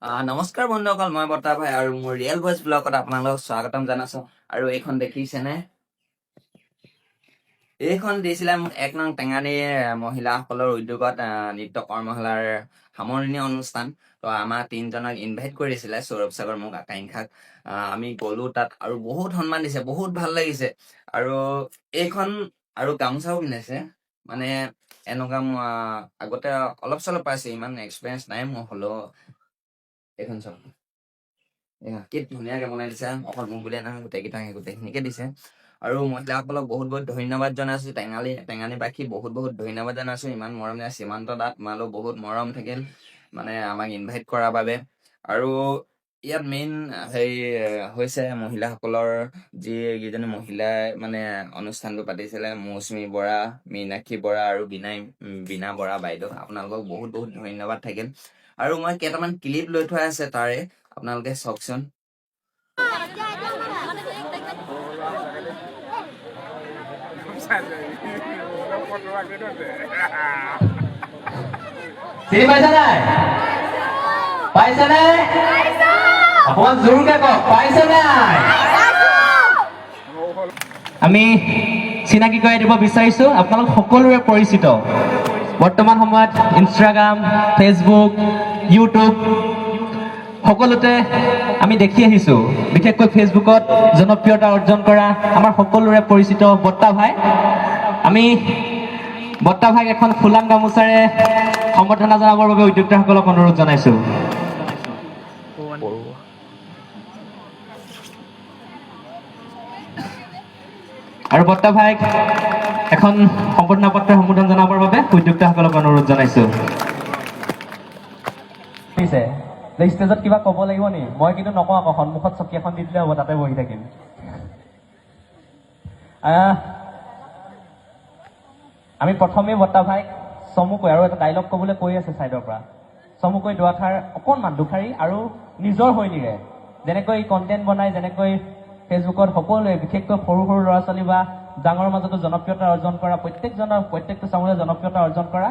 নমস্কাৰ বন্ধুসকল, মই বৰ্তা ভাই আৰু মোৰ ৰিয়েল ভইচ ব্লগত আপোনালোকক স্বাগতম জনাইছো। আৰু এইখন দেখিছেনে? এইখন দিছিলে মোক 1 নং টেঙানী মহিলাসকলৰ উদ্যোগত নৃত্য কৰ্মশালাৰ সামৰণি অনুষ্ঠান। তো আমাৰ 3জনক ইনভাইট কৰিছিলে, সৌৰভ সাগৰ, মোক, আকাংক্ষাক। আমি গ'লো তাত আৰু বহুত সন্মান দিছে, বহুত ভাল লাগিছে। আৰু এইখন আৰু গামোচাও পিন্ধাইছে। মানে এনেকুৱা আগতে অলপ চলপ পাইছে, ইমান এক্সপিৰিয়েঞ্চ নাই মোৰ, হ'লেও এইখন চাওক কি ধুনীয়াকে বনাই দিছে। অকল মোক বুলিয়ে নহয়, গোটেইখিনিকে দিছে। আৰু মহিলাসকলক বহুত বহুত ধন্যবাদ জনাইছো। টেঙানীবাসী বহুত বহুত ধন্যবাদ জনাইছো। ইমান মৰম দিয়া সীমান্ত দাত তোমালোক বহুত মৰম থাকিল, মানে আমাক ইনভাইট কৰাৰ বাবে। আৰু ইয়াত মেইন হেৰি হৈছে মহিলাসকলৰ যিকেইজনী মহিলাই মানে অনুষ্ঠানটো পাতিছিলে, মৌচুমী বৰা, মীনাক্ষী বৰা আৰু বীণা বৰা বাইদেউ, আপোনালোকক বহুত বহুত ধন্যবাদ থাকিল। আৰু মই কেইটামান ক্লিপ লৈ থোৱা আছে তাৰে, আপোনালোকে চাওকচোন। চিনি পাইছা নাই? পাইছা নাই? অকমান জোৰকে কওক, পাইছা নাই? আমি চিনাকি কৰাই দিব বিচাৰিছো। আপোনালোক সকলোৰে পৰিচিত। বৰ্তমান সময়ত ইনষ্টাগ্ৰাম, ফেচবুক, ইউটিউব সকলোতে আমি দেখি আহিছো। বিশেষকৈ ফেচবুকত জনপ্ৰিয়তা অৰ্জন কৰা আমাৰ সকলোৰে পৰিচিত বৰ্তা ভাই। আমি বৰ্তা ভাইক এখন ফুলাম গামোচাৰে সম্বৰ্ধনা জনাবৰ বাবে উদ্যোক্তাসকলক অনুৰোধ জনাইছো। আৰু বৰ্তা ভাইক এখন সম্বৰ্ধনা পত্ৰ সম্বোধন জনাবৰ বাবে উদ্যোক্তাসকলক অনুৰোধ জনাইছো। ষ্টেজত কিবা ক'ব লাগিব নি? মই কিন্তু নকওঁ আকৌ, সন্মুখত চকী এখন দি দিলে হ'ব, তাতে বহি থাকিম। আমি প্ৰথমেই বৰ্তা ভাইক চমুকৈ আৰু এটা ডাইলগ ক'বলৈ কৈ আছে ছাইডৰ পৰা, চমুকৈ দুআষাৰ অকণমান দুখাৰী আৰু নিজৰ শৈলীৰে যেনেকৈ কণ্টেণ্ট বনাই, যেনেকৈ ফেচবুকত সকলোৱে বিশেষকৈ সৰু সৰু ল'ৰা ছোৱালী বা ডাঙৰ মাজতো জনপ্ৰিয়তা অৰ্জন কৰা, প্ৰত্যেকটো চামৰে জনপ্ৰিয়তা অৰ্জন কৰা,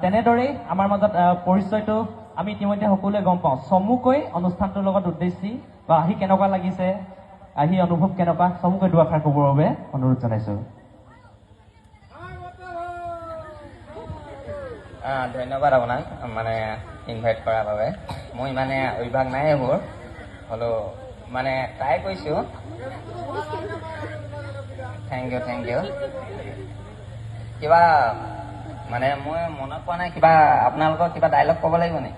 তেনেদৰেই আমাৰ মাজত পৰিচয়টো আমি ইতিমধ্যে সকলোৱে গম পাওঁ। চমুকৈ অনুষ্ঠানটোৰ লগত উদ্দেশ্যি বা আহি কেনেকুৱা লাগিছে, আহি অনুভৱ কেনেকুৱা, চমুকৈ দুআষাৰ ক'বৰ বাবে অনুৰোধ জনাইছো। ধন্যবাদ আপোনাক মানে ইনভাইট কৰাৰ বাবে। মোৰ ইমানে অভ্যাস নাই এইবোৰ, হ'লেও মানে ট্ৰাই কৰিছোঁ। Thank you. কিবা মানে মই মনত পোৱা নাই, কিবা আপোনালোকৰ কিবা ডাইলগ ক'ব লাগিব নি?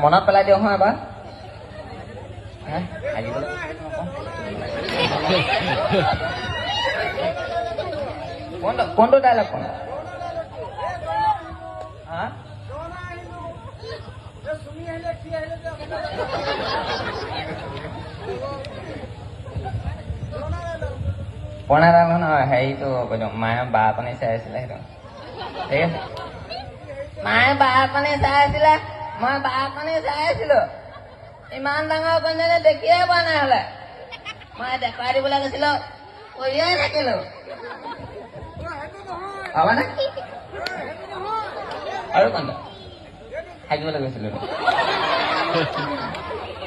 মনত পেলাই দিয়ক হয় এবাৰ। কোনটো ডাইলগ কোন? পুৰণা ডাইলগ নহয়, হেৰিটো কৈ দিওঁ, মায়ে বা অকণি চাই আছিলে, সেইটো ঠিক আছে। মায়ে বা অকণি চাই আছিলে, মই বা অকণি চাই আছিলো, ইমান ডাঙৰ অকণিজনী দেখিয়ে পোৱা নাই হ'লে, মই দেখুৱাই দিবলৈ গৈছিলো, কৰিয়ে থাকিলো। হ'বনে? আৰু কোনটো থাকিবলৈ গৈছিলো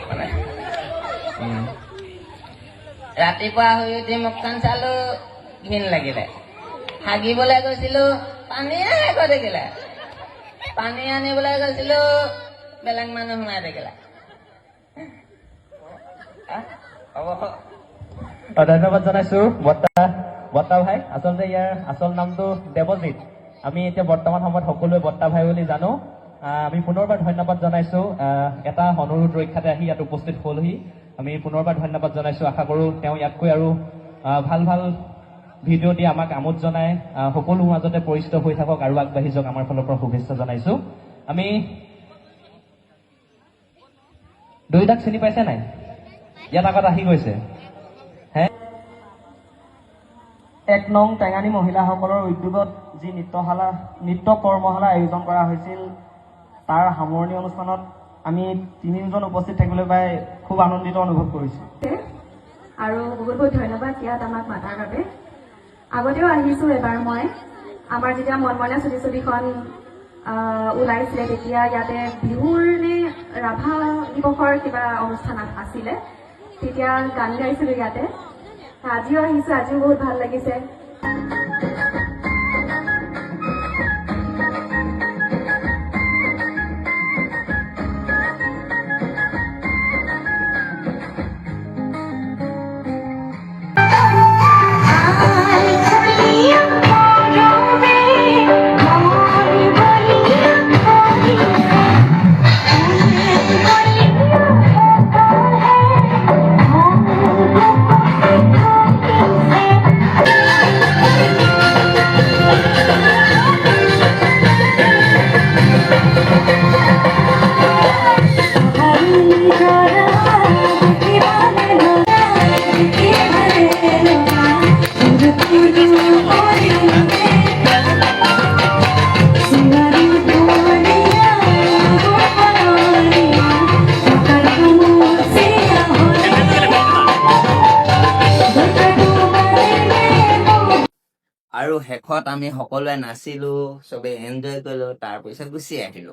মানে ৰাতিপুৱা শুই উঠি মুখখন চালো, ঘিণ লাগিলে। হাগিবলৈ গৈছিলো, পানীয়ে শেষ হৈ থাকিলে। পানী আনিবলৈ গৈছিলো, বেলেগ মানুহ সোমাই থাকিলে। ধন্যবাদ জনাইছো বৰ্তা ভাই। আচলতে ইয়াৰ আচল নামটো দেৱজিত। আমি এতিয়া বৰ্তমান সময়ত সকলোৱে বৰ্তা ভাই বুলি জানো। আমি পুনৰবাৰ ধন্যবাদ জনাইছো। এটা অনুৰোধ ৰক্ষাতে আহি ইয়াত উপস্থিত হ'লহি। আমি পুনৰবাৰ ধন্যবাদ জনাইছো। আশা কৰো তেওঁ ইয়াতকৈ আৰু ভাল ভাল ভিডিঅ' দি আমাক আমোদ জনাই সকলো মাজতে পৰিচিত হৈ থাকক আৰু আগবাঢ়ি যাওক, আমাৰ ফালৰ পৰা শুভেচ্ছা জনাইছো। আমি দুয়োটাক চিনি পাইছে নাই? ইয়াত আগত আহি গৈছে। 1 নং টেঙানী মহিলাসকলৰ উদ্যোগত যি নৃত্য কৰ্মশালা আয়োজন কৰা হৈছিল, তাৰ সামৰণি অনুষ্ঠানত আমি 3জন উপস্থিত থাকিবলৈ পাই খুব আনন্দিত অনুভৱ কৰিছোঁ। আৰু বহুত বহুত ধন্যবাদ ইয়াত আমাক মাতাৰ বাবে। আগতেও আহিছোঁ এবাৰ মই, আমাৰ যেতিয়া মনমনীয়া ছবিখন ওলাইছিলে তেতিয়া ইয়াতে বিহুৰ নে ৰাভা দিৱসৰ কিবা অনুষ্ঠান আছিলে, তেতিয়া গান গাইছিলোঁ ইয়াতে। আজিও আহিছোঁ, আজিও বহুত ভাল লাগিছে। আৰু শেষত আমি সকলোৱে নাচিলো, চবে এনজয় কৰিলো, তাৰপিছত গুচি আহিলো।